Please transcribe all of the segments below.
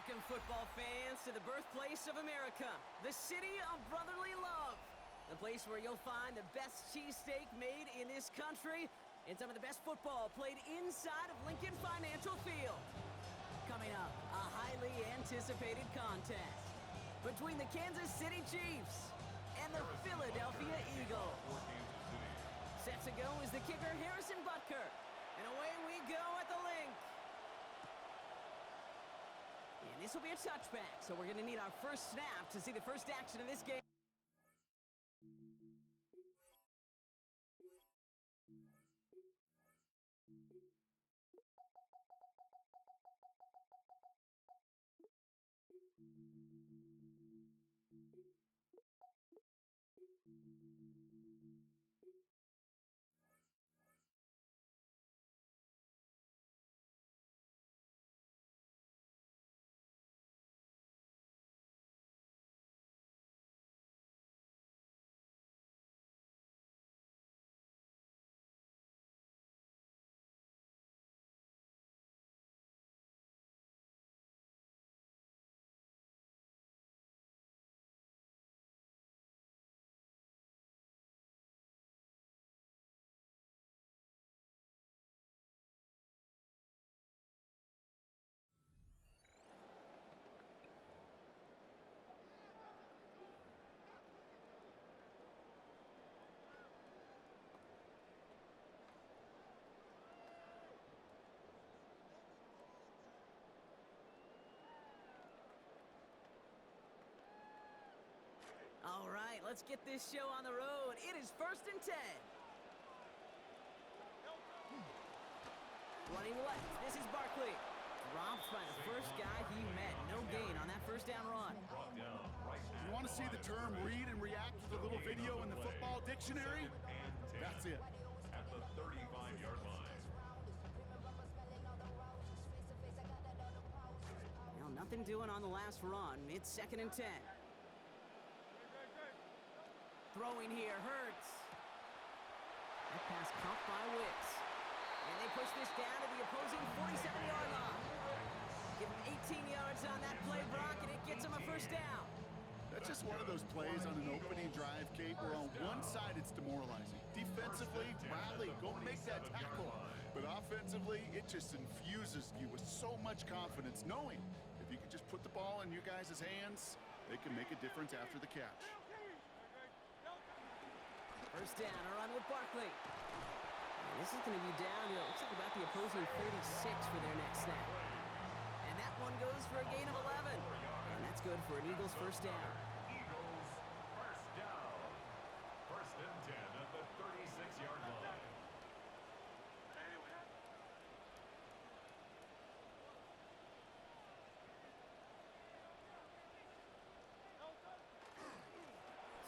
Welcome, football fans, to the birthplace of America, the city of brotherly love. The place where you'll find the best cheesesteak made in this country and some of the best football played inside of Lincoln Financial Field. Coming up, a highly anticipated contest between the Kansas City Chiefs and the Philadelphia Eagles. Set to go is the kicker, Harrison Butker. And away we go at the link. And this will be a touchback, so we're going to need our first snap to see the first action of this game. All right, let's get this show on the road. It is 1st and 10. Running left, this is Barkley. Dropped by the first guy he met. No gain on that first down run. You want to see the term read and react to the little video in the football dictionary? That's it. At the 35-yard line. Well, nothing doing on the last run. It's 2nd and 10. Throwing here, Hurts. That pass caught by Wicks. And they push this down to the opposing 47-yard line. Give him 18 yards on that play, Brock, and it gets him a first down. That's just one of those plays on an opening drive, Kate, where on one side it's demoralizing. Defensively, rally, go make that tackle. But offensively, it just infuses you with so much confidence, knowing if you can just put the ball in you guys' hands, they can make a difference after the catch. First down, a run with Barkley. And this is going to be down to, looks like about the opposing 36 for their next snap. And that one goes for a gain of 11. And that's good for an Eagles first down. Eagles first down. 1st and 10 at the 36-yard line.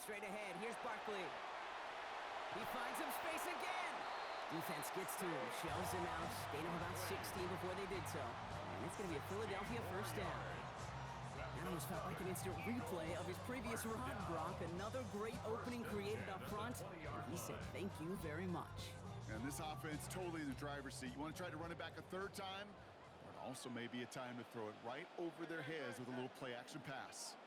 Straight ahead, here's Barkley. He finds some space again. Defense gets to him, shoves him out. Gain of about 16 before they did so. And it's going to be a Philadelphia first down. That almost felt like an instant replay of his previous run, Brock. Another great opening created up front. And he said, thank you very much. And this offense totally in the driver's seat. You want to try to run it back a third time, but also maybe a time to throw it right over their heads with a little play-action pass.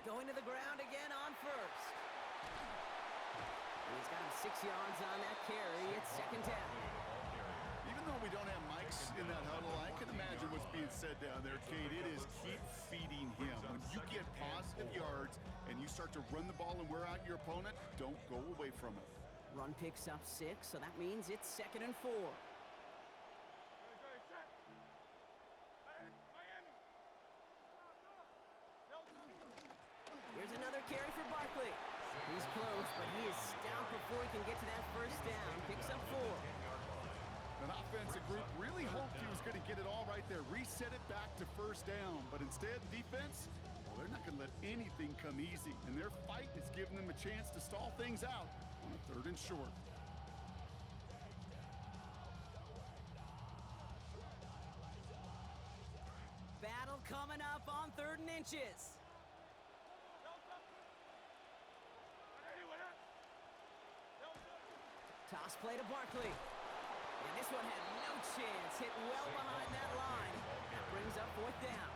Going to the ground again on first. And he's got him 6 yards on that carry. It's 2nd down. Even though we don't have mics in that huddle, I can imagine what's being said down there, Kate. It is keep feeding him. When you get positive yards and you start to run the ball and wear out your opponent, don't go away from it. Run picks up 6, so that means it's 2nd and 4. Here's another carry for Barkley. He's close, but he is stopped before he can get to that first down. Picks up 4. An offensive group really hoped he was going to get it all right there, reset it back to first down. But instead, defense, well, they're not going to let anything come easy. And their fight is giving them a chance to stall things out on a 3rd and short. Battle coming up on 3rd and inches. Toss play to Barkley. And this one had no chance. Hit well behind that line. That brings up fourth down.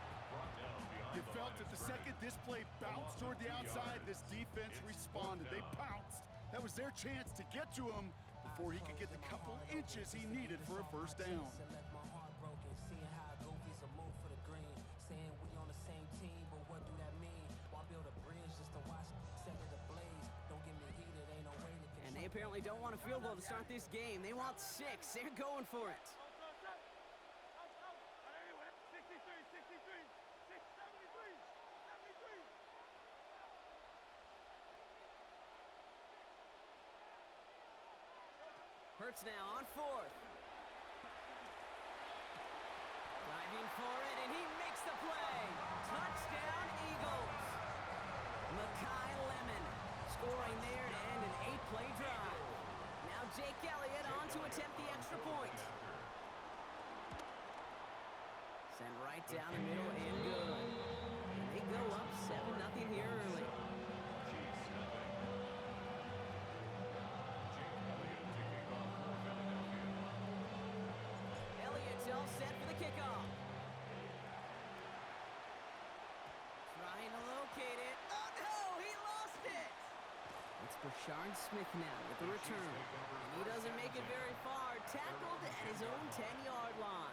You felt at the second this play bounced toward the outside, this defense responded. They pounced. That was their chance to get to him before he could get the couple inches he needed for a first down. And they apparently don't want a field goal to start this game. They want 6. They're going for it. Hurts now on fourth. Diving for it, and he makes the play. Touchdown, Eagles. Makai Lemon scoring there to end an 8-play drive. Now Jake Elliott on to attempt the extra point. Sent right down the middle and good. And they go up 7-0 here early. All set for the kickoff. Trying to locate it. Oh no, he lost it. It's Brashard Smith now with the return. And he doesn't make it very far. Tackled at his own 10-yard line.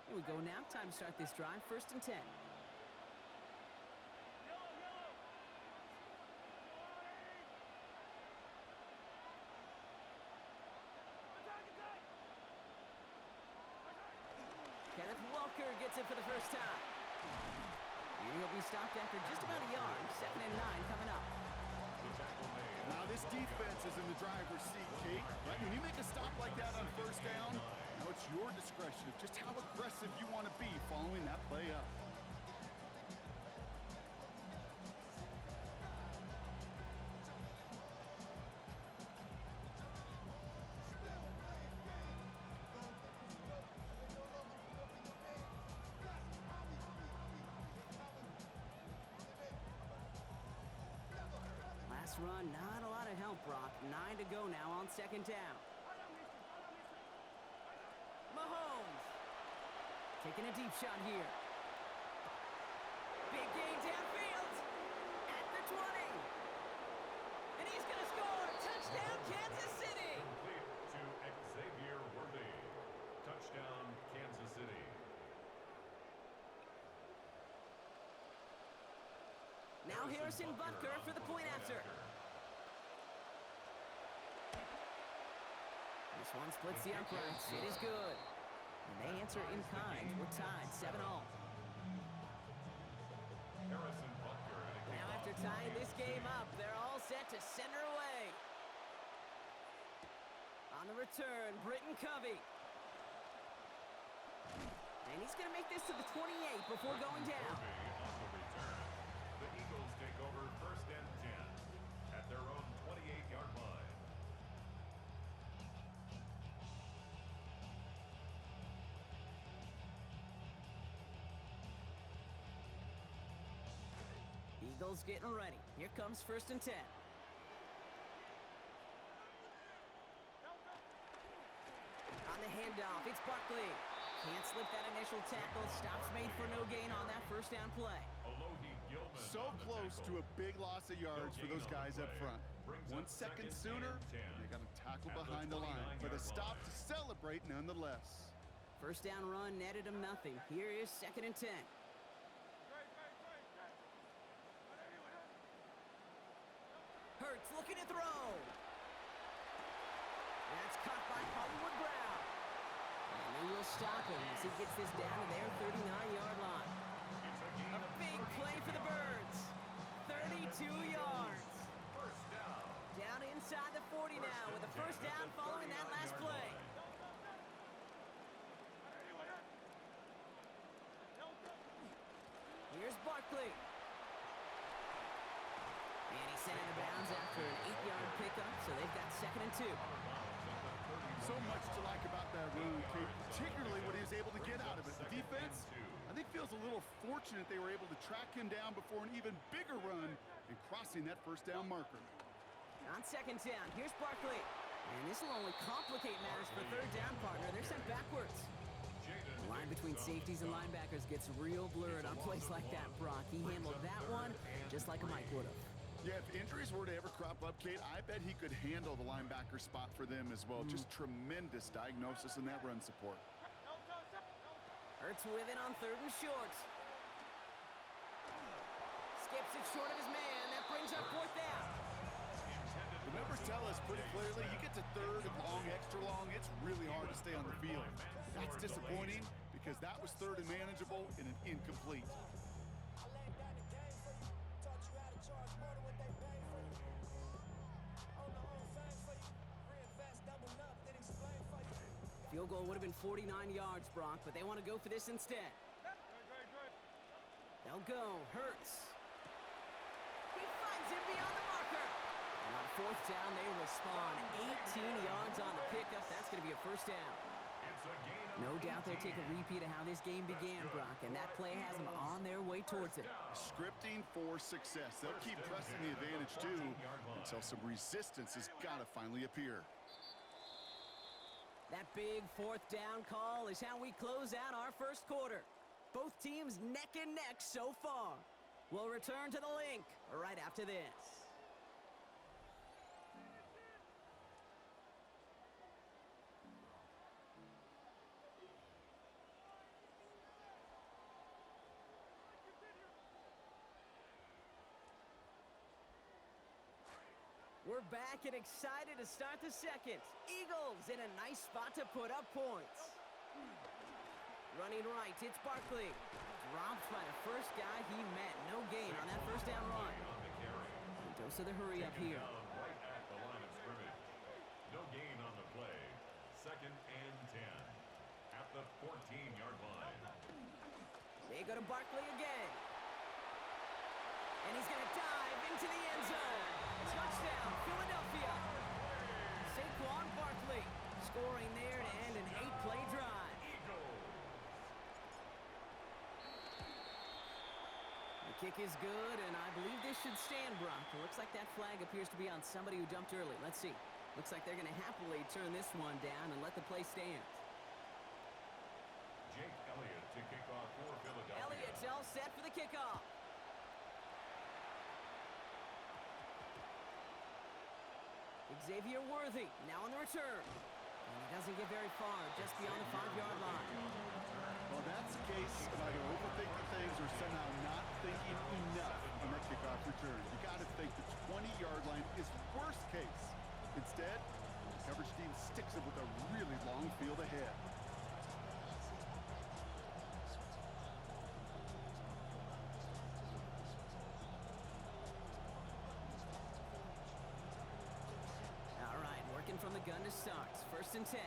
Here we go now. Time to start this drive. 1st and 10. Kenneth Walker gets it for the first time. And he'll be stopped after just about a yard. 2nd and 9 coming up. Now this defense is in the driver's seat, Kate. Right? When you make a stop like that on first down, now it's your discretion of just how aggressive you want to be following that play up. Run, not a lot of help, Brock. 9 to go now on 2nd down. Mahomes taking a deep shot here. Big gain downfield at the 20. And he's going to score. Touchdown, Kansas City. Complete to Xavier Worthy. Touchdown, Kansas City. Now Harrison Butker for the point after. This one splits the uprights. It is good. And they answer in kind. We're tied 7-all. Harrison Butker. Now after tying this game up, they're all set to send her away. On the return, Britton Covey. And he's going to make this to the 28 before going down. The Eagles take over 1st and 10 at their own 28-yard line. Eagles getting ready. Here comes 1st and 10. On the handoff, it's Barkley. Can't slip that initial tackle. Stops made for no gain on that 1st down play. So close to a big loss of yards for those guys up front. 1 second sooner, they got a tackle behind the line, but a stop to celebrate nonetheless. 1st down run netted him nothing. Here is 2nd and 10. Hurts looking to throw. That's caught by Hollywood Brown. And they will stop him as he gets this down to their 39-yard line. A big play for the Birds. 32 yards. Down inside the 40 now with a 1st down following that last play. Here's Barkley. And he's sent in the back. comes after an 8-yard pickup, so they've got 2nd and 2. So much to like about that run, Kate, particularly what he was able to get out of it. The defense, I think, feels a little fortunate they were able to track him down before an even bigger run and crossing that first down marker. On 2nd down, here's Barkley. And this will only complicate matters for 3rd down, partner. They're sent backwards. The line between safeties and linebackers gets real blurred on plays like that, Brock. He handled that one just like a Mike would have. Yeah, if injuries were to ever crop up, Kate, I bet he could handle the linebacker spot for them as well. Just tremendous diagnosis in that run support. Hurts with it on 3rd and short. Skips it short of his man. That brings up 4th down. The numbers tell us pretty clearly, you get to 3rd and long, extra long, it's really hard to stay on the field. That's disappointing because that was 3rd and manageable in an incomplete. Field goal would have been 49 yards, Brock, but they want to go for this instead. They'll go. Hurts. He finds him beyond the marker. And on 4th down, they respond. 18 yards on the pickup. That's going to be a 1st down. No doubt they'll take a repeat of how this game began, Brock, and that play has them on their way towards it. Scripting for success. They'll keep pressing the advantage, too, until some resistance has got to finally appear. That big 4th down call is how we close out our first quarter. Both teams neck and neck so far. We'll return to the link right after this. We're back and excited to start the second. Eagles in a nice spot to put up points. Running right, it's Barkley. Dropped by the first guy he met. No gain on that 1st down run. And dose of the hurry up here. Right at the line of scrimmage. No gain on the play. 2nd and 10. At the 14-yard line. They go to Barkley again. And he's going to dive into the end zone. Touchdown, Philadelphia. Saquon Barkley scoring there to end an 8-play drive. The kick is good, and I believe this should stand, Brock. It looks like that flag appears to be on somebody who dumped early. Let's see. Looks like they're going to happily turn this one down and let the play stand. Jake Elliott to kick off for Philadelphia. Elliott's all set for the kickoff. Xavier Worthy now on the return. And he doesn't get very far, just beyond the 5-yard line. Well, that's the case of either overthinking things or somehow not thinking enough on that kickoff return. You got to think the 20-yard line is worst case. Instead, the coverage team sticks it with a really long field ahead. From the gun to start. 1st and 10.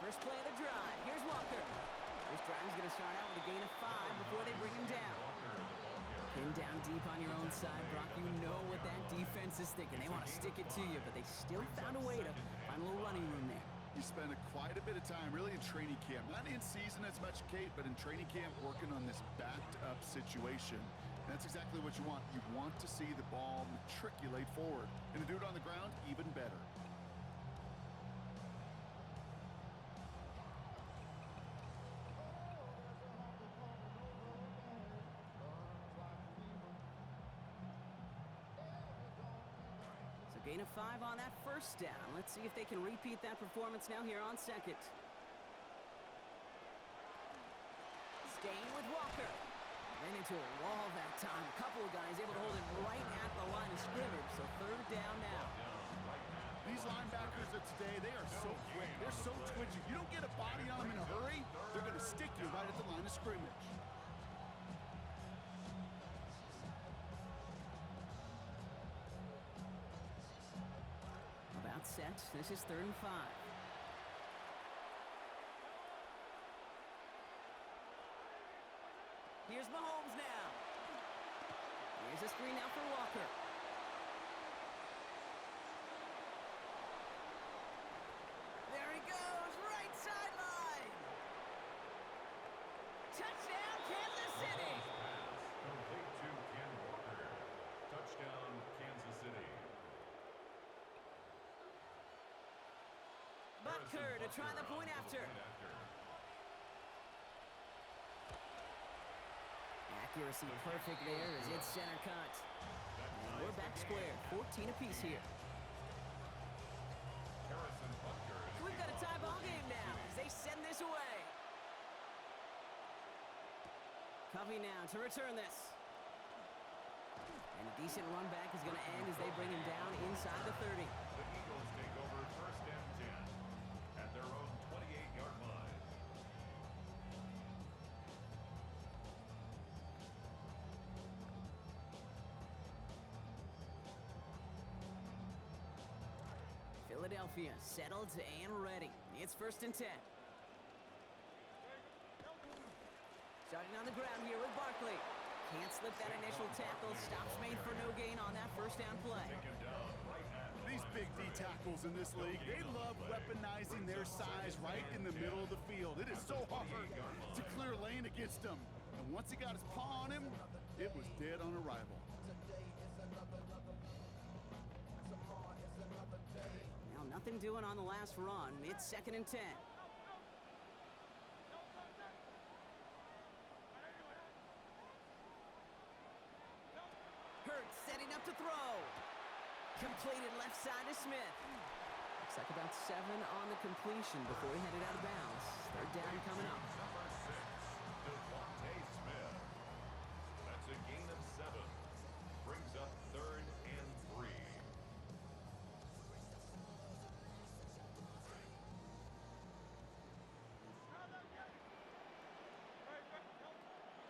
First play of the drive. Here's Walker. This drive is going to start out with a gain of 5 before they bring him down. Pinned down deep on your own side, Brock. You know what that defense is thinking. They want to stick it to you, but they still found a way to find a little running room there. You spent quite a bit of time really in training camp. Not in season as much, Kate, but in training camp working on this backed-up situation. And that's exactly what you want. You want to see the ball matriculate forward. And to do it on the ground, even better. So gain of 5 on that first down. Let's see if they can repeat that performance now here on second. Staying with Walker. Ran into a wall that time. A couple of guys able to hold it right at the line of scrimmage. So 3rd down now. These linebackers of today, they are so quick. They're so twitchy. You don't get a body on them in a hurry, they're going to stick you right at the line of scrimmage. About set. This is 3rd and 5. Here's Mahomes now. Here's a screen now for Walker. There he goes, right sideline. Touchdown, Kansas City. Pass complete to Ken Walker. Touchdown, Kansas City. Butker to try the point after. Accuracy perfect there as it's center cut. And we're back square, 14 apiece here. We've got a tie ball game now as they send this away. Covey now to return this. And a decent run back is going to end as they bring him down inside the 30. The Eagles take over first and 10 at their own 28-yard line. Philadelphia settled and ready. It's first and 10. Starting on the ground here with Barkley. Can't slip that initial tackle. Stops made for no gain on that first down play. These big D tackles in this league, they love weaponizing their size right in the middle of the field. It is so hard to clear lane against them. And once he got his paw on him, it was dead on arrival. Now nothing doing on the last run. It's second and 10. Hurts setting up to throw. Completed left side to Smith. Looks like about 7 on the completion before he headed out of bounds. Third down coming up. Number 6, Smith. That's a gain of 7. Brings up third and 3.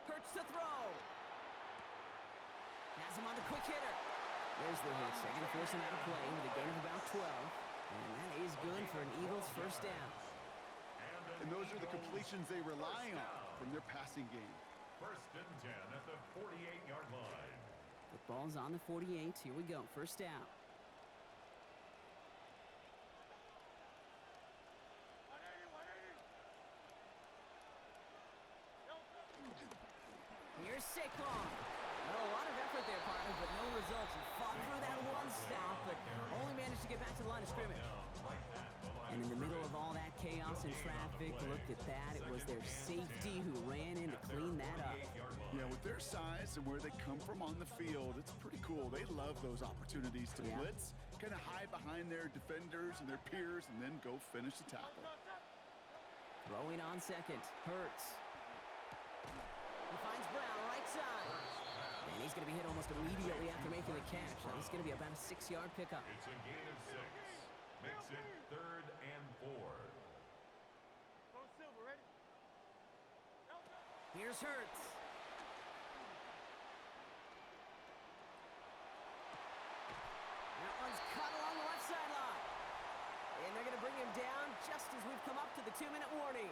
Hurts to throw. Has him on the quick hitter. There's the hit. They're going to force him out of play with a gain of about 12. And that is good for an Eagles first down. And those are the completions they rely on from their passing game. First and 10 at the 48-yard line. Football's on the 48. Here we go. First down. Here's Saquon. Well, a lot of effort there, partner, but no results. He fought through that one stop, but only managed to get back to the line of scrimmage. And in the middle of all that chaos and traffic, look at that. It was their safety who ran in to clean that up. Yeah, with their size and where they come from on the field, it's pretty cool. They love those opportunities to blitz, kind of hide behind their defenders and their peers, and then go finish the tackle. Throwing on second. Hurts. He finds Brown right side. And he's going to be hit almost immediately after making the catch. Now, it's going to be about a 6-yard pickup. It's a gain of 6. Makes it third and 4. Here's Hurts. That one's cut along the left sideline. And they're going to bring him down just as we've come up to the 2-minute warning.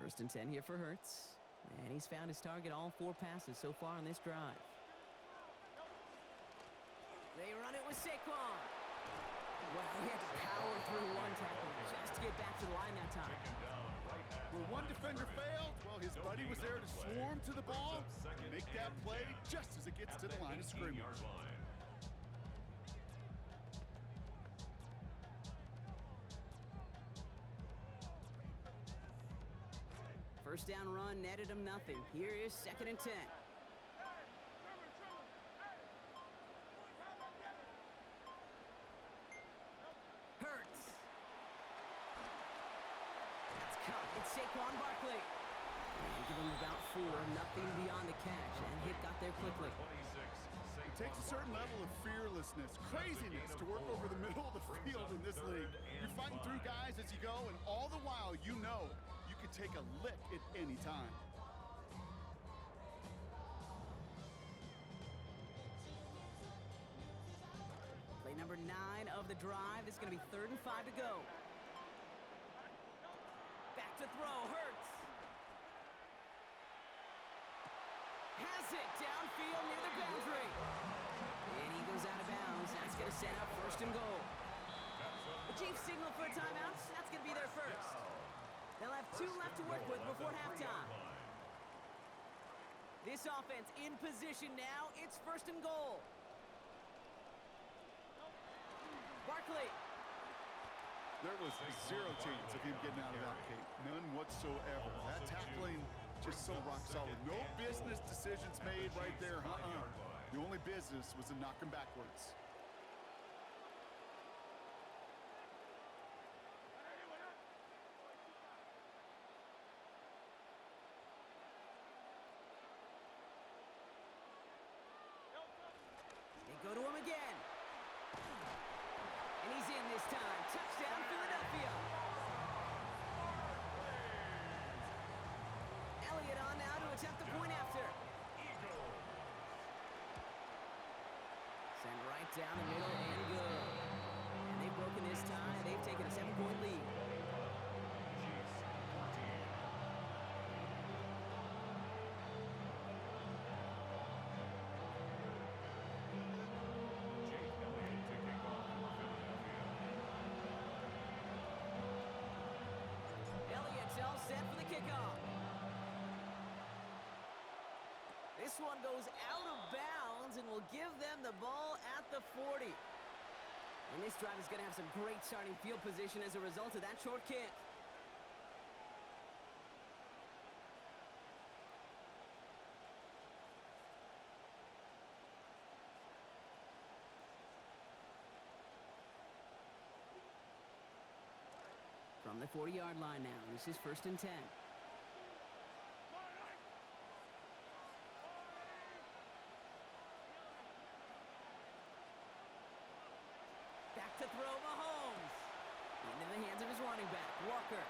First and 10 here for Hurts. And he's found his target all 4 passes so far on this drive. They run it with Saquon. Well, he had to power through one tackle just to get back to the line that time. Where one defender failed, well, his buddy was there to swarm to the ball and make that play just as it gets to the line of scrimmage. First down run netted him nothing. Here is second and 10. Hurts. That's caught. It's Saquon Barkley. And give him about 4, nothing beyond the catch, and hit got there quickly. It takes a certain level of fearlessness, craziness to work over the middle of the field in this league. You're fighting through guys as you go, and all the while you know you could take a lick at any time. Play number 9 of the drive. This is going to be 3rd and 5 to go. Back to throw, Hurts. Has it downfield near the boundary. And he goes out of bounds. That's going to set up 1st and goal. The Chiefs signal for a timeout. That's going to be their first. They'll have 2 left to work with before halftime. This offense in position now. It's 1st and goal. Barkley. There was zero chance of him getting out of that, Kate. None whatsoever. That tackling just so rock solid. No business decisions made right there. The only business was to knock him backwards. They go to him again. And he's in this time. Touchdown, Philadelphia. Elliott on now to attempt the point after. Send right down the middle and good. And they've broken this tie. They've taken a 7-point lead. Set for the kickoff. This one goes out of bounds and will give them the ball at the 40. And this drive is going to have some great starting field position as a result of that short kick. From the 40-yard line now. This is 1st and 10. Back to throw, Mahomes. Into the hands of his running back, Walker.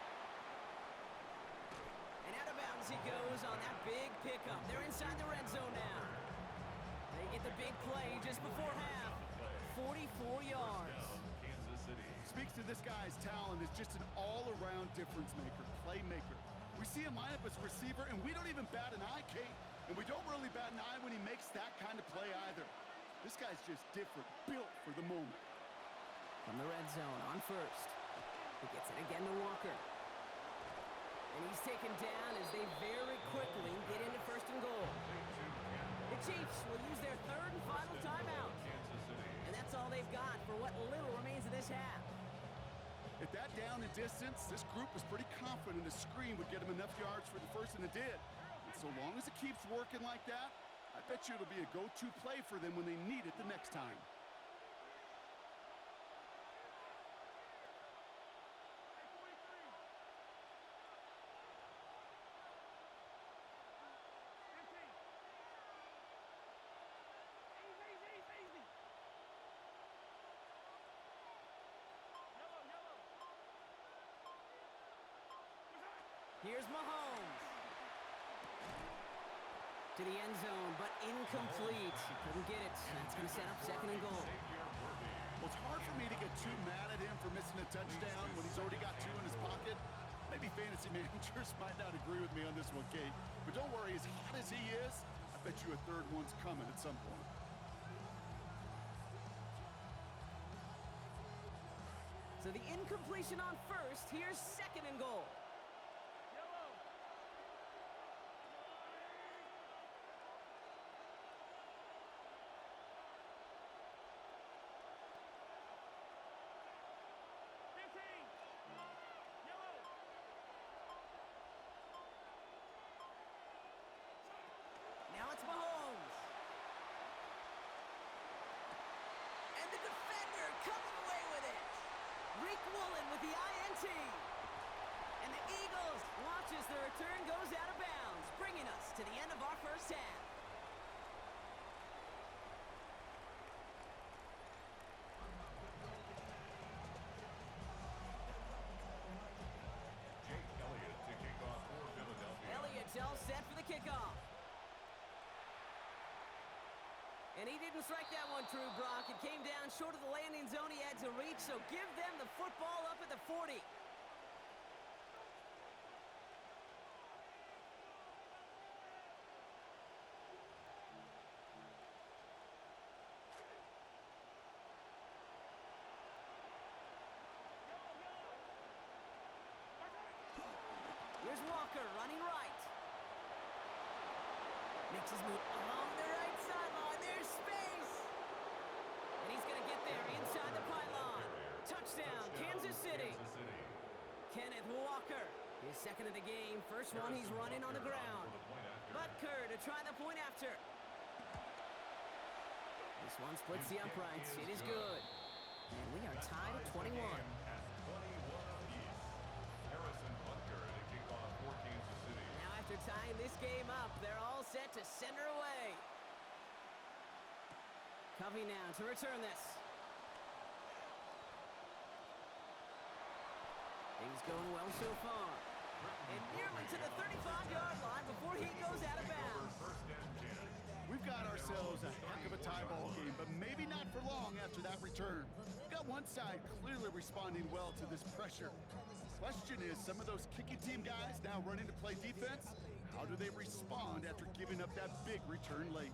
And out of bounds he goes on that big pickup. They're inside the red zone now. They get the big play just before half. 44 yards. Speaks to this guy's talent as just an all-around difference maker, playmaker. We see him line up as receiver, and we don't even bat an eye, Kate. And we don't really bat an eye when he makes that kind of play either. This guy's just different, built for the moment. From the red zone on 1st. He gets it again to Walker. And he's taken down as they very quickly get into 1st and goal. The Chiefs will use their 3rd and final timeout. And that's all they've got for what little remains of this half. At that down and distance, this group was pretty confident a screen would get them enough yards for the first, and it did. And so long as it keeps working like that, I bet you it'll be a go-to play for them when they need it the next time. Here's Mahomes. To the end zone, but incomplete. Couldn't get it. That's going to set up 2nd and goal. Well, it's hard for me to get too mad at him for missing a touchdown when he's already got 2 in his pocket. Maybe fantasy managers might not agree with me on this one, Kate. But don't worry, as hot as he is, I bet you a 3rd one's coming at some point. So the incompletion on 1st. Here's 2nd and goal. Now it's Mahomes. And the defender comes away with it. Rick Woolen with the INT. And the Eagles watch as the return goes out of bounds, bringing us to the end of our first half. Elliott's all set for the kickoff. And he didn't strike that one true, Brock. It came down short of the landing zone he had to reach, so give them the football up at the 40. Here's Walker running right. Makes his move along the right sideline. There's space. And he's going to get there inside the pylon. Touchdown, Kansas City. Kenneth Walker, his second of the game. First one he's running on the ground. Butker to try the point after. This one splits the uprights. It is good. And we are tied at 21. Now after tying this game up, they're all set to send her away. Covey now to return this. Things going well so far. And nearly to the 35-yard line before he goes out of bounds. We've got ourselves a heck of a tie ball game, but maybe not for long after that return. We've got one side clearly responding well to this pressure. Question is, some of those kicking team guys now running to play defense, how do they respond after giving up that big return late?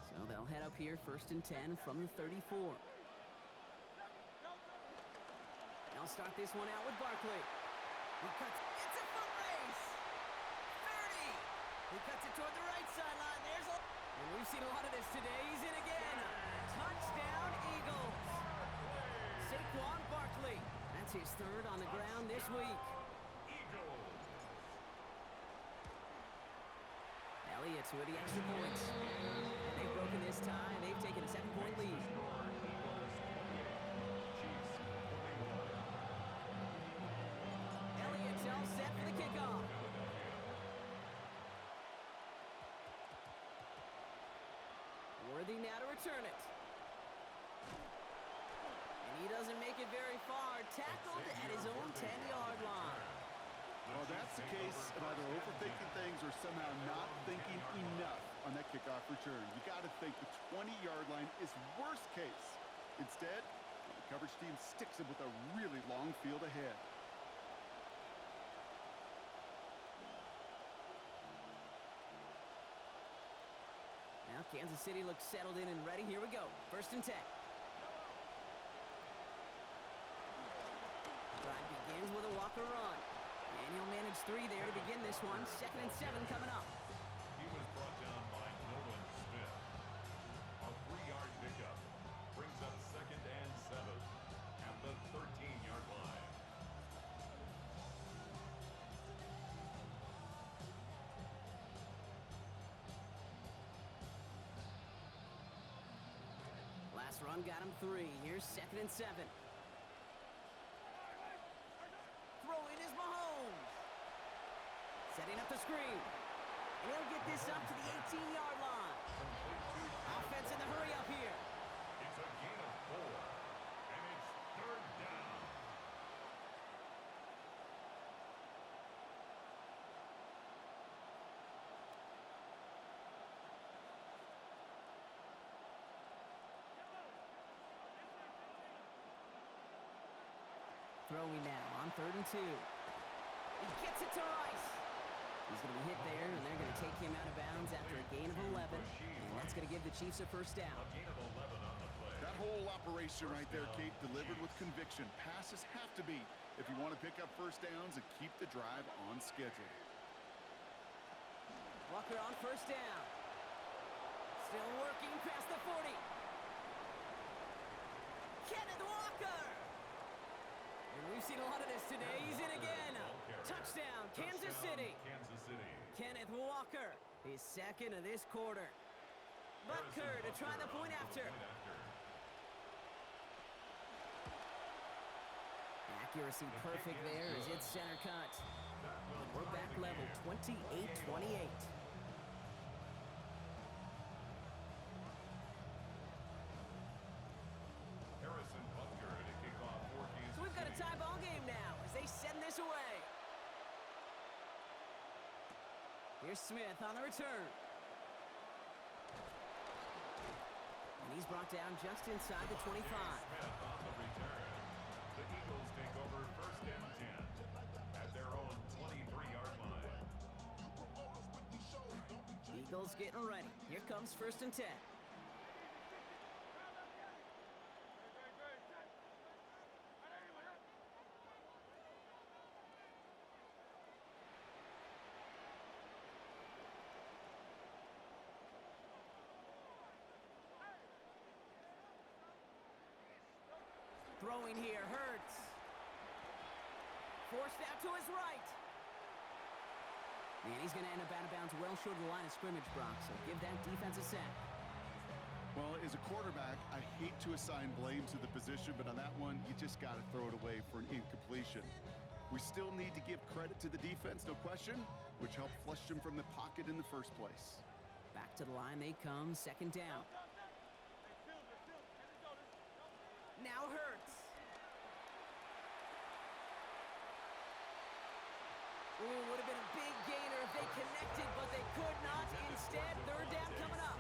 So they'll head up here first and 10 from the 34. They'll start this one out with Barkley. He cuts. It's a foot race. 30. He cuts it toward the right sideline. There's a... And we've seen a lot of this today. He's in again. Touchdown, Eagles. Saquon Barkley. That's his third on the ground this week. Elliott's with the extra points. And they've broken this tie. They've taken a 7-point lead. Elliott's all set for the kickoff. Worthy now to return it. And he doesn't make it very far. Tackled at his own 10-yard line. Well, that's the case of either overthinking things or somehow not thinking enough on that kickoff return. You got to think the 20-yard line is worst case. Instead, the coverage team sticks him with a really long field ahead. Now Kansas City looks settled in and ready. Here we go. First and 10. Drive begins with a Walker run. And he'll manage 3 there to begin this one. Second and 7 coming up. He was brought down by Nolan Smith. A 3-yard pickup brings up second and 7 at the 13-yard line. Last run got him 3. Here's second and 7. Throwing is Mahomes. Setting up the screen. And he'll get this up to the 18-yard line. Offense in the hurry up here. It's a gain of 4, and it's third down. Throwing now on third and 2. He gets it to Rice. He's going to be hit there, and they're going to take him out of bounds after a gain of 11. And that's going to give the Chiefs a first down. A gain of 11 on the play. That whole operation right there, Kate, delivered with conviction. Passes have to be if you want to pick up first downs and keep the drive on schedule. Walker on first down. Still working past the 40. Kenneth Walker. And we've seen a lot of this today. He's in again. Touchdown, Kansas City. Kansas City. Kenneth Walker, his second of this quarter. Butker to try the point after. Accuracy perfect there as it's center cut. We're back level, 28-28. So we've got a tie ball game now as they send this away. Here's Smith on the return. And he's brought down just inside the 25. Smith on the return. The Eagles take over first and 10 at their own 23-yard line. Eagles getting ready. Here comes first and 10. Throwing here, Hurts. Forced out to his right. And he's going to end up out of bounds well short of the line of scrimmage, Brock, so give that defense a sack. Well, as a quarterback, I hate to assign blame to the position, but on that one, you just got to throw it away for an incompletion. We still need to give credit to the defense, no question, which helped flush him from the pocket in the first place. Back to the line they come, second down. Now Hurts. Ooh, would have been a big gainer if they connected, but they could not. Instead, third down coming up.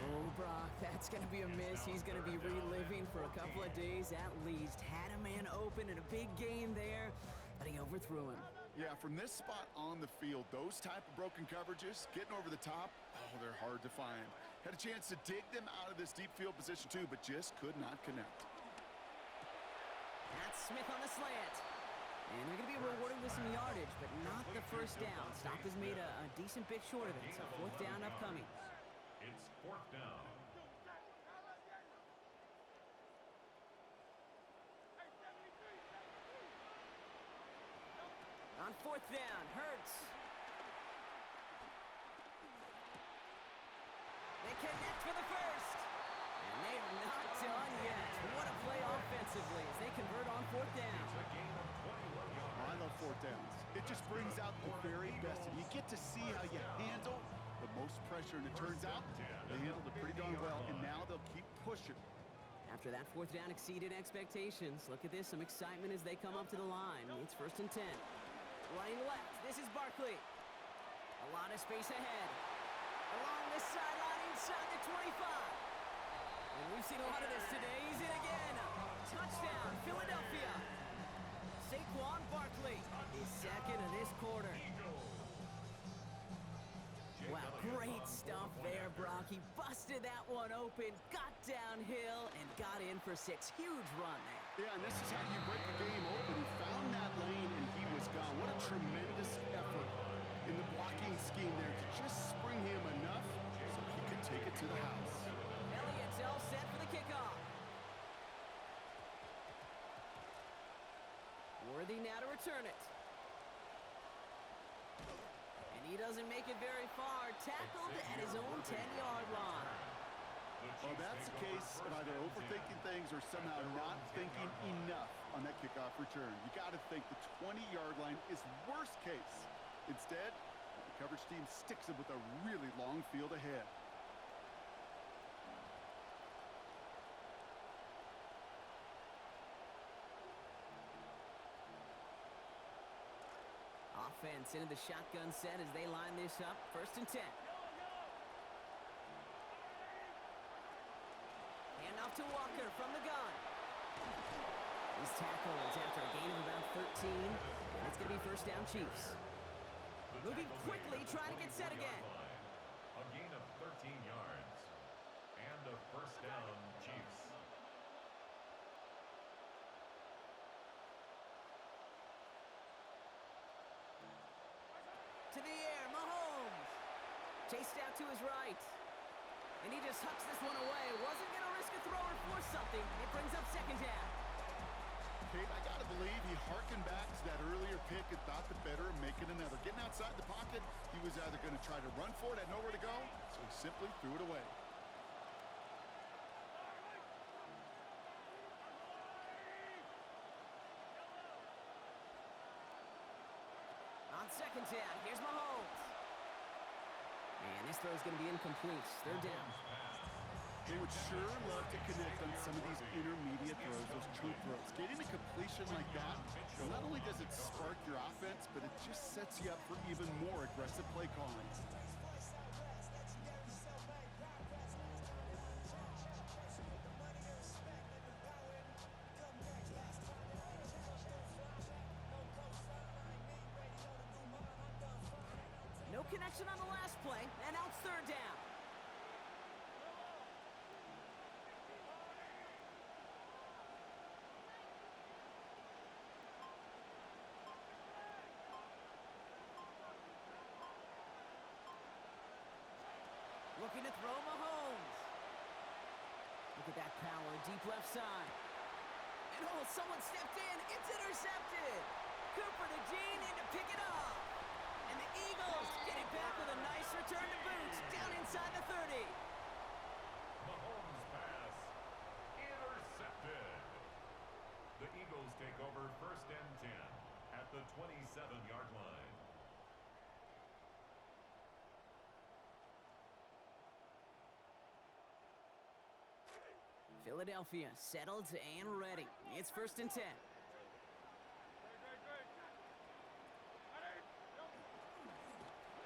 Oh, Brock, that's going to be a miss. He's going to be reliving for a couple of days at least. Had a man open in a big game there, but he overthrew him. Yeah, from this spot on the field, those type of broken coverages, getting over the top, oh, they're hard to find. Had a chance to dig them out of this deep field position too, but just could not connect. That's Smith on the slant. And they're going to be rewarded with some yardage, but not the first down. Stop is made a decent bit short of it, so fourth down upcoming. It's fourth down. On fourth down, Hurts. They connect for the first. And they are not done yet. What a play offensively as they convert on fourth down. I love fourth downs. It just brings out the very best. And you get to see how you handle the most pressure. And it turns out they handled it pretty darn well. And now they'll keep pushing. After that fourth down exceeded expectations, look at this, some excitement as they come up to the line. It's first and 10. Running left, this is Barkley. A lot of space ahead. Along the sideline inside the 25. And we've seen a lot of this today. He's in again. Touchdown, Philadelphia. Saquon Barkley is second of this quarter. Wow, great stuff there, Brock. He busted that one open, got downhill, and got in for 6. Huge run there. Yeah, and this is how you break the game open. He found that lane, and he was gone. What a tremendous effort in the blocking scheme there to just spring him enough so he could take it to the house. Elliott's all set for the kickoff. Worthy now to return it. And he doesn't make it very far. Tackled at his own 10-yard line. Well, that's the case of either overthinking things or somehow not thinking enough on that kickoff return. You got to think the 20-yard line is worst case. Instead, the coverage team sticks him with a really long field ahead. Offense into the shotgun set as they line this up. First and 10. Handoff to Walker from the gun. His tackle is after a gain of about 13. And it's going to be first down Chiefs. Moving quickly, trying to get set again. A gain of 13 yards. And a first down Chiefs. To the air, Mahomes. Chased out to his right. And he just hucks this one away. Wasn't going to risk a throw or force something. It brings up second down. Kate, I got to believe he harkened back to that earlier pick and thought the better of making another. Getting outside the pocket, he was either going to try to run for it, had nowhere to go, so he simply threw it away. On second down, here's Mahomes. And this throw is going to be incomplete. Third down. They would sure love to connect on some of these intermediate throws, those true throws. Getting a completion like that, not only does it spark your offense, but it just sets you up for even more aggressive play calling. connection on the last play, and now it's third down. Looking to throw Mahomes. Look at that power, deep left side. And oh, someone stepped in. It's intercepted. Cooper to Dean in to pick it up. And the Eagles get it back with a nice return to boot down inside the 30. Mahomes pass intercepted. The Eagles take over first and 10 at the 27-yard line. Philadelphia settled and ready. It's first and 10.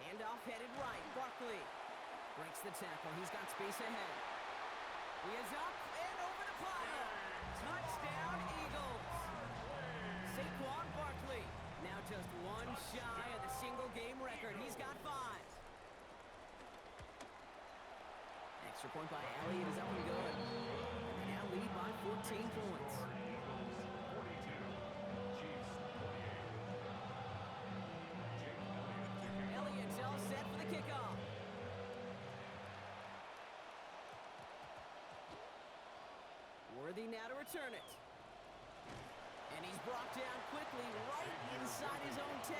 Handoff headed right. Barkley breaks the tackle. He's got space ahead. He is up and over the pile. Touchdown, Eagles. Saquon Barkley now just one shy of the single-game record. He's got 5. Extra point by Elliott is up and good. They now lead by 14 points. Elliott's all set for the kickoff. Worthy now to return it. And he's brought down quickly right inside his own 10.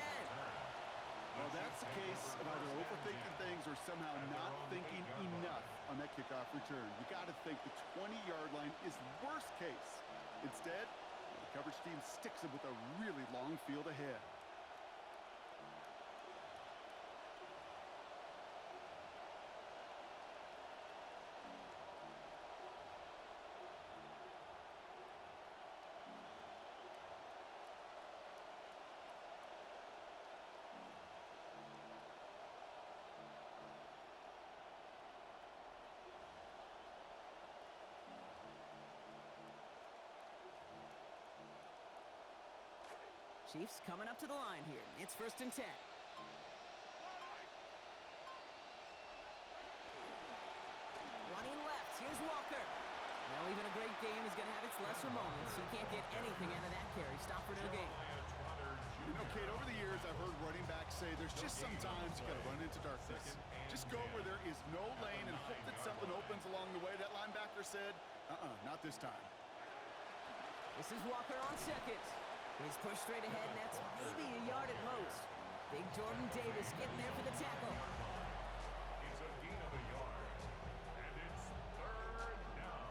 Well, that's the case of either overthinking things or somehow not thinking enough on that kickoff return. You got to think the 20-yard line is worst case. Instead, the coverage team sticks him with a really long field ahead. Chiefs coming up to the line here. It's first and 10. Running left. Here's Walker. Well, even a great game is going to have its lesser moments. He can't get anything out of that carry. Stop for no gain. You know, Kate, over the years, I've heard running backs say there's just sometimes you got to run into darkness. Just go where there is no lane and hope that something opens along the way. That linebacker said, not this time. This is Walker on second. He's pushed straight ahead, and that's maybe a yard at most. Big Jordan Davis getting there for the tackle. It's a gain of a yard, and it's third down.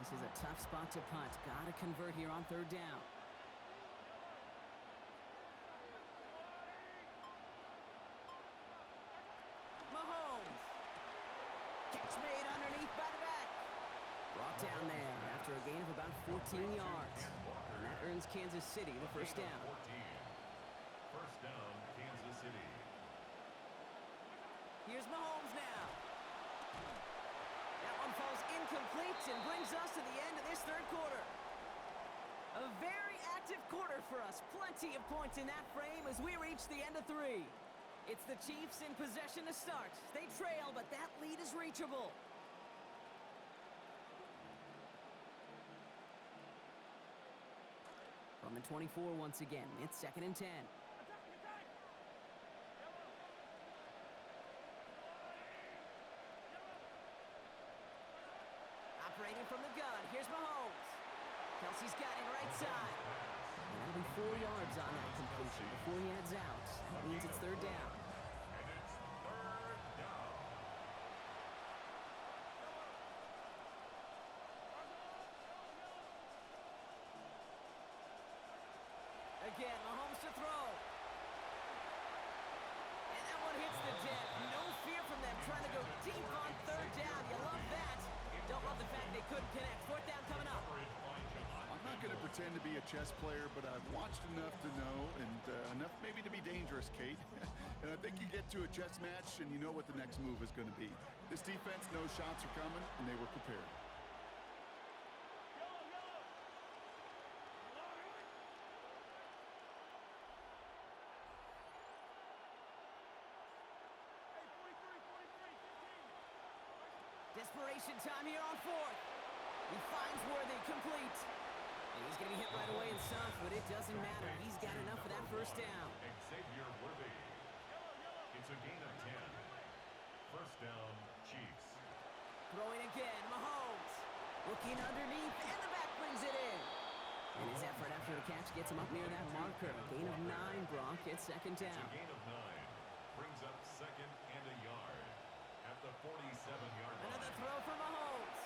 This is a tough spot to punt. Gotta convert here on third down. Mahomes. Catch made underneath by the back. Brought down there after a gain of about 14 yards. And that earns Kansas City the first down. 14. First down, Kansas City. Here's Mahomes now. That one falls incomplete and brings us to the end of this third quarter. A very active quarter for us. Plenty of points in that frame as we reach the end of 3. It's the Chiefs in possession to start. They trail, but that lead is reachable. From the 24 once again, it's second and 10. Operating from the gun, here's Mahomes. Kelsey's got it right side. And that'll be 4 yards on that completion before he heads out. That means it's third down. And it's third down. Again, Mahomes to throw. And that one hits the deck. No fear from them trying to go deep on third down. You love that. Don't love the fact they couldn't connect. Fourth down coming up. I'm not going to pretend to be a chess player, but I've watched enough to know and enough maybe to be dangerous dangerous, Kate. And I think you get to a chess match and you know what the next move is going to be. This defense knows shots are coming, and they were prepared. Desperation time here on fourth. He finds Worthy complete. And he's going to be hit right away and soft, but it doesn't matter. He's got enough for that first down. Xavier Worthy. It's a gain of 10. First down, Chiefs. Throwing again, Mahomes. Looking underneath, and the back brings it in. And his effort after the catch gets him up near that marker. Gain of 9, Brock. It's second down. It's a gain of 9. Brings up second and a yard. At the 47-yard line. Another throw for Mahomes.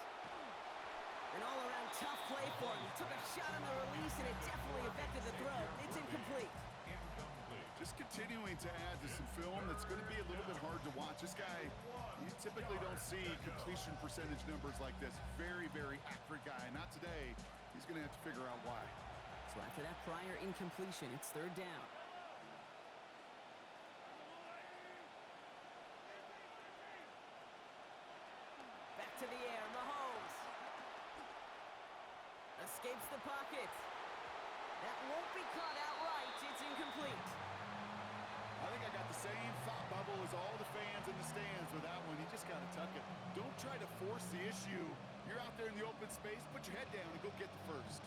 An all-around tough play for him. He took a shot on the release, and it definitely affected the throw. It's incomplete. Just continuing to add to some film that's going to be a little bit hard to watch. This guy, you typically don't see completion percentage numbers like this. Very, very accurate guy. Not today. He's going to have to figure out why. So after that prior incompletion, it's third down. Back to the air, Mahomes. Escapes the pocket. That won't be caught outright. It's incomplete. I think I got the same thought bubble as all the fans in the stands with that one. You just got to tuck it. Don't try to force the issue. You're out there in the open space. Put your head down and go get the first.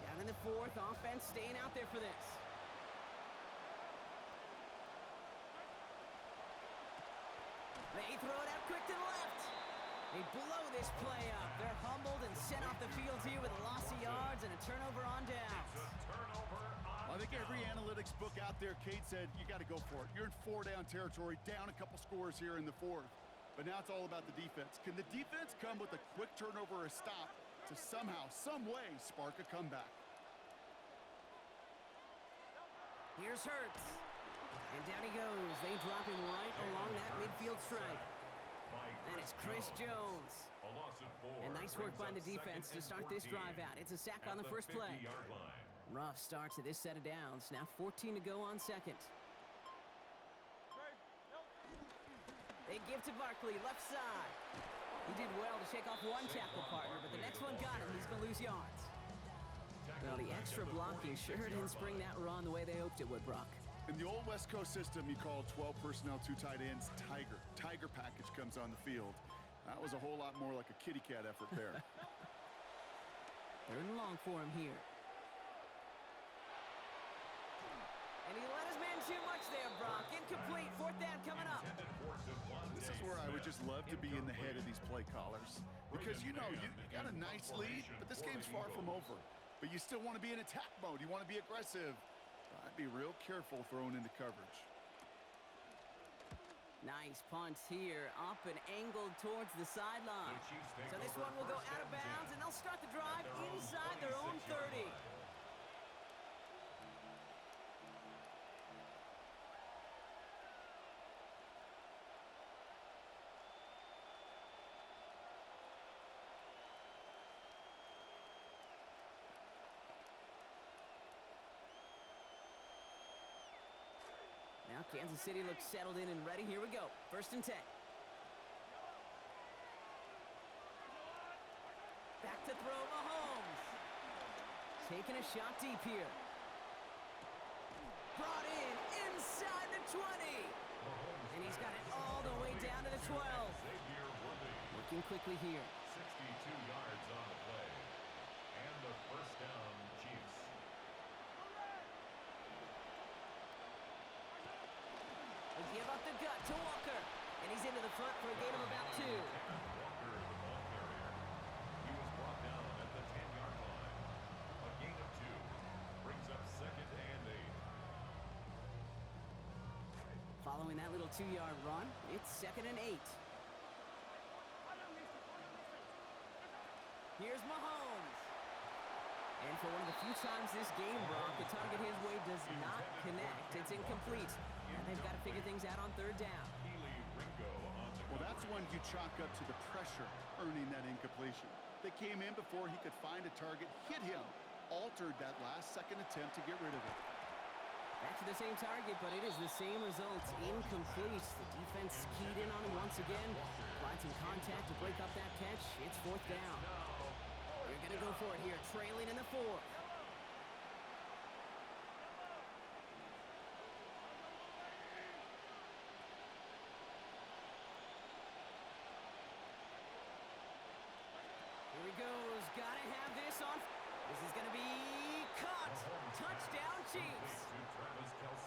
Down in the fourth, offense staying out there for this. They throw it out quick to the left. They blow this play up. They're humbled and sent off the field here with a loss of yards and a turnover on downs. I think every analytics book out there, Kate said, you got to go for it. You're in 4-down territory, down a couple scores here in the fourth. But now it's all about the defense. Can the defense come with a quick turnover or a stop to somehow, some way, spark a comeback? Here's Hurts. And down he goes. They drop him right along that midfield stripe. And it's Chris Jones. And nice work by the defense to start this drive out. It's a sack on the first play. Rough start to this set of downs. Now 14 to go on second. They give to Barkley, left side. He did well to shake off one tackle partner, but the next one got him. He's going to lose yards. Well, the extra blocking sure didn't spring that run the way they hoped it would, Brock. In the old West Coast system, you call 12 personnel, 2 tight ends, Tiger. Tiger package comes on the field. That was a whole lot more like a kitty cat effort there. Third and long for him here. And he let his man too much there, Brock. Incomplete. Fourth down coming up. This is where I would just love to be in the head of these play callers. Because, you know, you got a nice lead, but this game's far from over. But you still want to be in attack mode. You want to be aggressive. I'd be real careful throwing into coverage. Nice punt here, up and angled towards the sideline. So this one will go out of bounds, and they'll start the drive inside their own 30. Now Kansas City looks settled in and ready. Here we go. First and 10. Back to throw, Mahomes. Taking a shot deep here. Brought in inside the 20. And he's got it all the way down to the 12. Working quickly here. 62 yards on the play. And the first down, Chiefs. They give up the gut to Walker. And he's into the front for a gain of about 2. Walker, the ball carrier. He was brought down at the 10-yard line. A gain of 2. Brings up second and 8. Following that little 2-yard run, it's second and 8. Here's Mahomes. And for one of the few times this game, Brock, the target his way does not connect. It's incomplete. And they've got to figure things out on third down. Well, that's when you chalk up to the pressure earning that incompletion. They came in before he could find a target, hit him. altered that last-second attempt to get rid of it. Back to the same target, but it is the same result. Incomplete. The defense keyed in on him once again. Applied some contact to break up that catch. It's fourth down. They're going to go for it here, trailing in the fourth. Here he goes. Gotta have this on. This is going to be caught. Touchdown, Chiefs.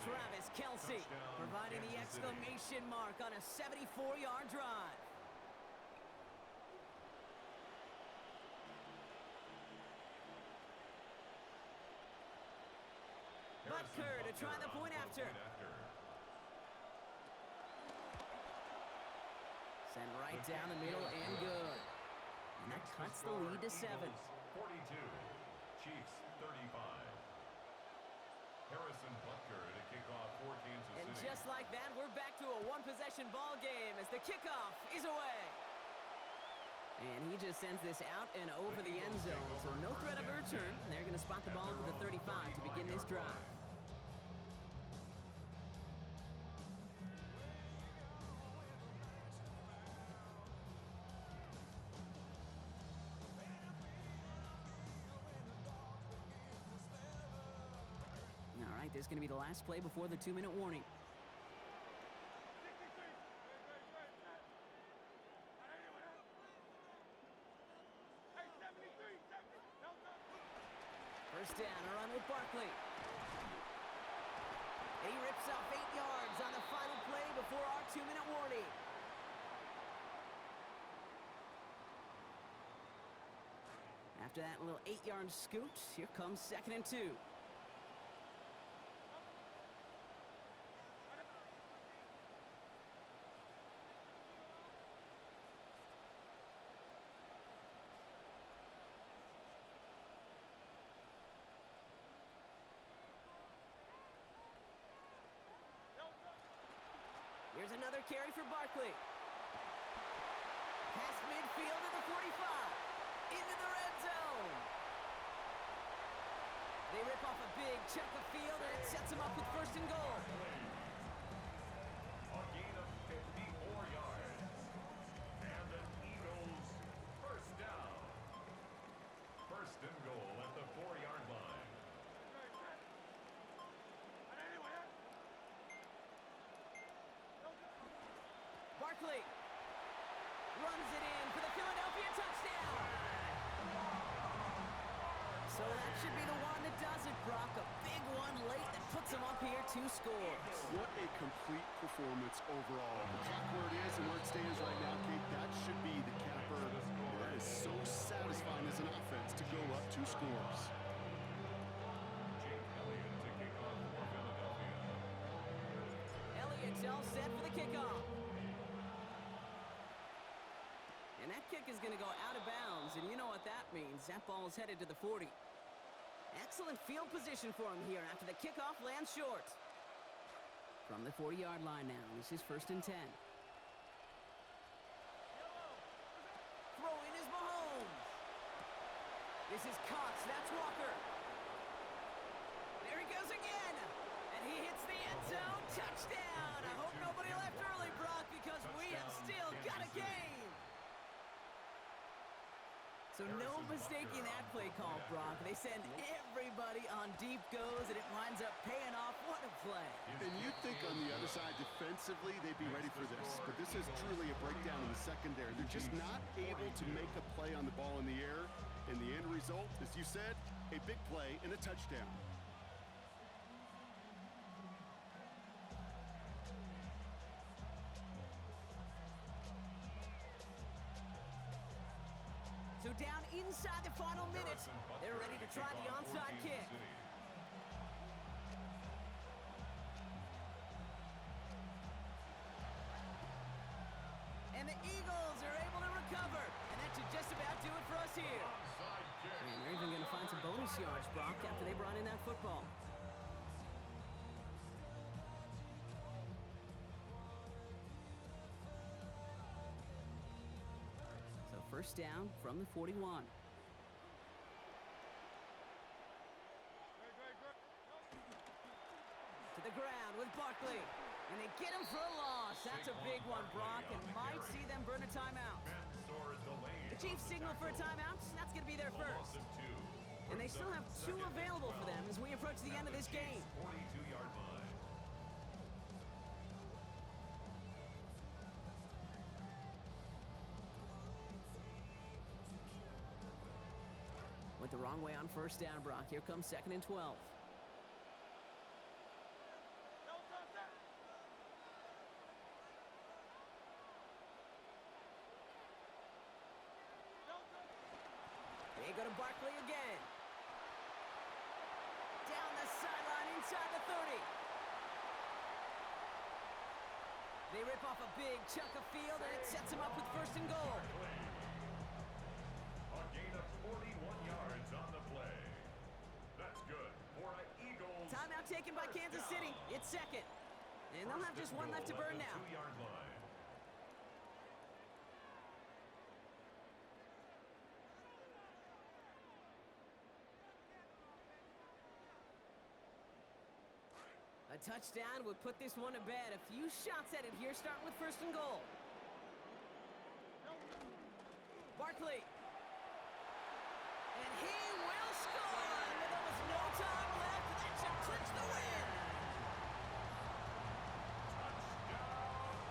Travis Kelce providing the exclamation mark on a 74-yard drive. Butker to try the point after. Send right down the middle and good. And that cuts the lead to 7. 42. Chiefs 35. Harrison Butker to kick off for Kansas City. And just like that, we're back to a one-possession ball game as the kickoff is away. And he just sends this out and over the end zone. So no threat of a return. They're going to spot the ball to the 35 to begin this drive. All right, this is going to be the last play before the 2-minute warning. First down, a run with Barkley. And he rips off 8 yards on the final play before our 2-minute warning. After that little 8-yard scoot, here comes 2nd and 2. Here's another carry for Barkley. Past midfield to the 45. Into the red zone. They rip off a big chunk of field, and it sets them up with 1st and goal. A gain of 54 yards. And the Eagles first down. 1st and goal at the 4-yard line. Barkley runs it in for the Philadelphia touchdown. So that should be the one that does it, Brock. A big one late that puts them up here 2 scores. What a complete performance overall. The clock where it is and where it stands right now, Kate, that should be the capper. That is so satisfying as an offense to go up 2 scores. Jake Elliott to kick off for Philadelphia. Elliott's all set for the kickoff. And that kick is going to go out of bounds, and you know what that means. That ball is headed to the 40. Excellent field position for him here after the kickoff lands short. From the 40-yard line now, this is 1st and 10. Throw in is Mahomes. This is Cox, that's Walker. There he goes again. And he hits the end zone. Touchdown. I hope nobody left early, Brock, because we have still got a game. So no mistaking that play call, Brock. They send everybody on deep goes, and it winds up paying off. What a play. And you'd think on the other side, defensively, they'd be ready for this. But this is truly a breakdown in the secondary. They're just not able to make a play on the ball in the air. And the end result, as you said, a big play and a touchdown. So down inside the final minute, they're ready to try the onside kick. And the Eagles are able to recover. And that should just about do it for us here. And they're even going to find some bonus yards, Brock, after they brought in that football. First down from the 41. ground with Barkley. And they get him for a loss. That's a big one, Brock, and might see them burn a timeout. The Chiefs signal for a timeout. That's going to be their first. And they still have 2 available for them as we approach the end of this game. 42-yard line. Went the wrong way on first down, Brock. Here comes 2nd and 12. They go to Barkley again. Down the sideline inside the 30. They rip off a big chunk of field, and it sets him up with 1st and goal. A gain of 41 yards on the play. That's good for an Eagles. Timeout taken by Kansas City. It's 2nd. And they'll have just 1 left to burn now. 2-yard line. A touchdown would put this one to bed. A few shots at it here, starting with 1st and goal. Barkley. And he will score with almost no time left. That should clinch the win. Touchdown.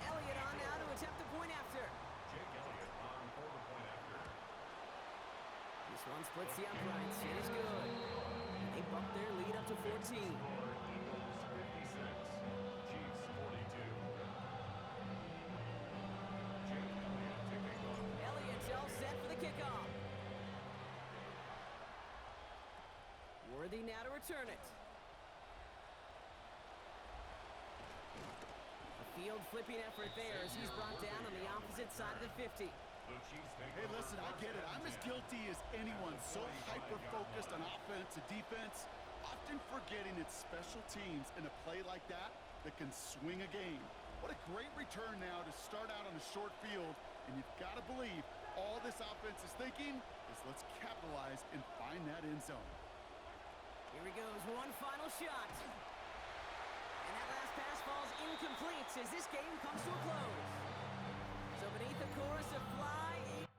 Elliott on now to attempt the point after. Jake Elliott on for the point after. This one splits the uprights. It is good. They bump their lead up to 14. Eagles 56, Chiefs 42. Jake Elliott to kick off. Elliott's all set for the kickoff. Worthy now to return it. A field flipping effort there as he's brought down on the opposite side of the 50. The Chiefs take Hey, over listen, I get it. I'm as guilty as anyone. So hyper-focused on offense and defense, often forgetting it's special teams in a play like that that can swing a game. What a great return now to start out on a short field, and you've got to believe all this offense is thinking is let's capitalize and find that end zone. Here he goes, one final shot. And that last pass falls incomplete as this game comes to a close. So beneath the chorus of fly...